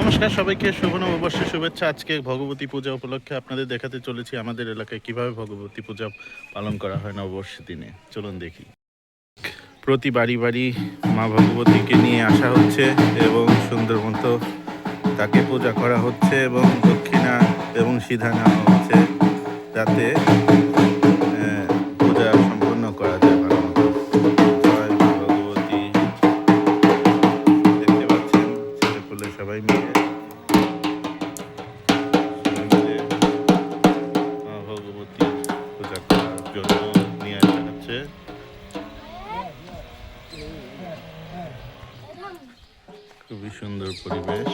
নমস্কার সবাইকে, শুভ নববর্ষের শুভেচ্ছা। আজকে ভগবতী পূজা উপলক্ষে আপনাদের দেখাতে চলেছি আমাদের এলাকায় কিভাবে ভগবতী পূজা পালন করা হয় নববর্ষের দিনে। চলুন দেখি। প্রতি বাড়ি বাড়ি মা ভগবতীকে নিয়ে আসা হচ্ছে এবং সুন্দর মতো তাকে পূজা করা হচ্ছে এবং দক্ষিণা এবং সিধা নেওয়া হচ্ছে যাতে পূজা সম্পন্ন করা যায় ভালো মতো। জয় মা ভগবতী। দেখতে পাচ্ছেন ছেলেপুলে সবাই মিলে ভগবতী পূজা করার জন্য নিয়ে আসা হচ্ছে। খুবই সুন্দর পরিবেশ।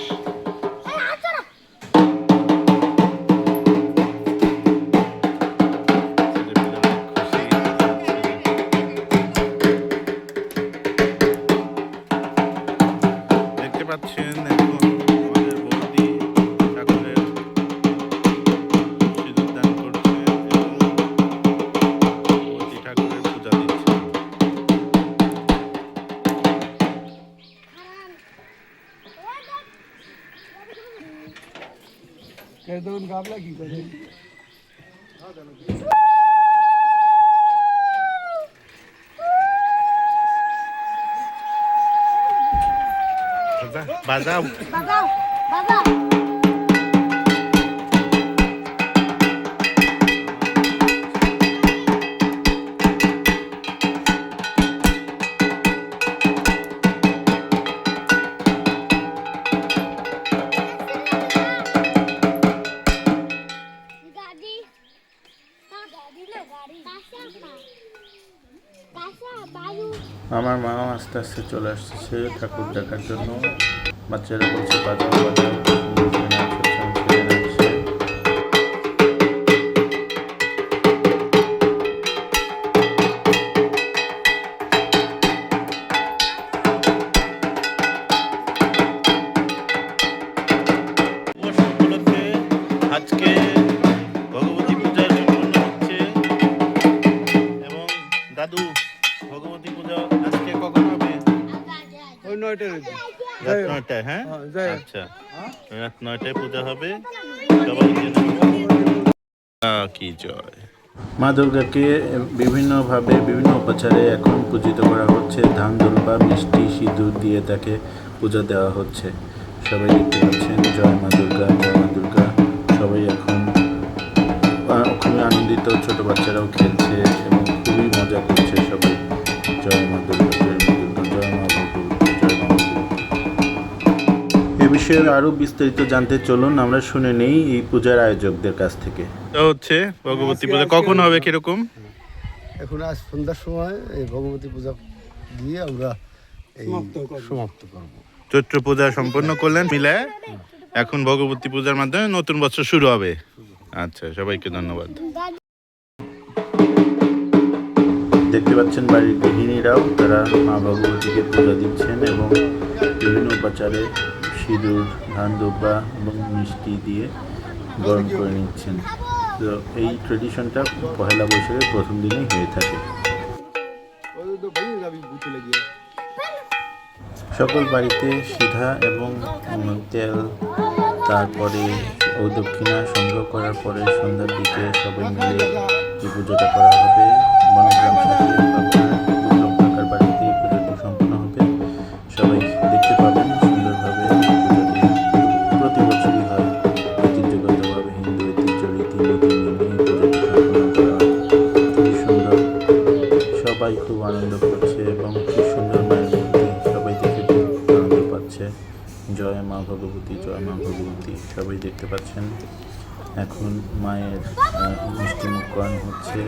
দেখতে পাচ্ছেন এখন আমাদের বৌদি ঠাকুরের সিঁদুর দান করছে এবং ভগবতী ঠাকুরের পূজা দিচ্ছে। বাজাও বাজাও বাজাও। আমার মা আস্তে আস্তে চলে আসছে ঠাকুর দেখার জন্য। বাচ্চারা বলছে বাজাও বাজাও, আজকে ভগবতী পূজা সম্পন্ন হচ্ছে এবং দাদু ভগবতী পূজা আজকে কখন হবে? রাত 9টায়। হ্যাঁ আচ্ছা, রাত 9টায় পূজা হবে। সবাই কি জয় মা দুর্গাকে বিভিন্নভাবে বিভিন্ন উপাচারে এখন পূজিত করা হচ্ছে। ধান দুর্বা মিষ্টি সিঁদুর দিয়ে তাকে পূজা দেওয়া হচ্ছে। সবাই দেখতে পাচ্ছেন জয় মা দুর্গা, জয় মা দুর্গা। সবাই এখন খুবই আনন্দিত, ছোট বাচ্চারাও খেলছে এবং খুবই মজা করছে সবাই। জয় মা দুর্গা, জয় মা দুর্গা, জয় মা ভগবতী, জয় মা ভগবতী। এ বিষয়ে আরো বিস্তারিত জানতে চলুন আমরা শুনে নেই এই পূজার আয়োজকদের কাছ থেকে। হচ্ছে ভগবতী পূজা কখন হবে, কিরকম? এখন আজ সন্ধ্যার সময় এই ভগবতী পূজা দিয়ে আমরা সমাপ্ত করব। চৈত্র পূজা সম্পন্ন করলেন মিলে, এখন ভগবতী পূজার মাধ্যমে নতুন বছর শুরু হবে। আচ্ছা, সবাইকে ধন্যবাদ। দেখতে পাচ্ছেন বাড়ির গৃহিণীরাও তারা মা ভগবতীকে পূজা দিচ্ছেন এবং বিভিন্ন উপাচারে সিঁদুর, ধান দুব্বা এবং মিষ্টি দিয়ে গরম করে নিচ্ছেন। তো এই ট্রেডিশনটা পহেলা বৈশাখের প্রথম দিনেই হয়ে থাকে। সকল বাড়িতে সিধা এবং তেল, তারপরে ও দক্ষিণা সংগ্রহ করার পরে সন্ধ্যার দিকে সবাই মিলে এই পুজোটা করা হবে। বনগ্রাম কাকার বাড়িতে এই পুজোটি সম্পন্ন হবে। সবাই দেখতে পাবেন সুন্দরভাবে। পুজোটি প্রতি বছরই হয় ঐতিহ্যগতভাবে, হিন্দু ঐতিহ্য রীতিনীতি মেনে পুজোটি সম্পন্ন করা হয়। খুবই সুন্দর, সবাই খুব আনন্দ করছে এবং খুব সুন্দর মায়ের মূর্তি সবাই দেখে খুব আনন্দ পাচ্ছে। জয় মা ভগবতী, জয় মা ভগবতী। সবাই দেখতে পাচ্ছেন এখন মায়ের মিষ্টি মুখ করানো হচ্ছে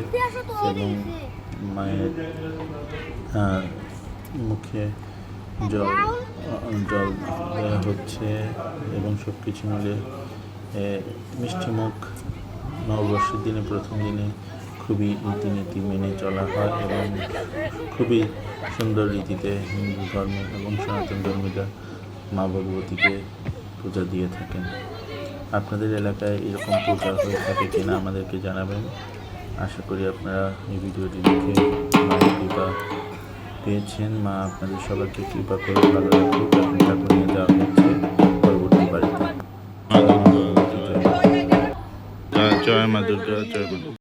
এবং মায়ের মুখে জল দেওয়া হচ্ছে এবং সব কিছু মিলে মিষ্টি মুখ নববর্ষের দিনে প্রথম দিনে খুবই রীতিনীতি মেনে চলা হয় এবং খুবই সুন্দর রীতিতে হিন্দু ধর্ম এবং সনাতন ধর্মীরা মা ভগবতীকে পূজা দিয়ে থাকেন। আপনাদের এলাকায় এরকম পূজা হয়ে থাকে কিনা আমাদেরকে জানাবেন। আশা করি আপনারা এই ভিডিওটি দেখে মায়ের কৃপা পেয়েছেন। মা আপনাদের সবাইকে কৃপা করে ভালো রাখুক। ঠাকুর নিয়ে যাওয়া হচ্ছে পরবর্তী বাড়িতে। জয় মা দুর্গা, জয় মা।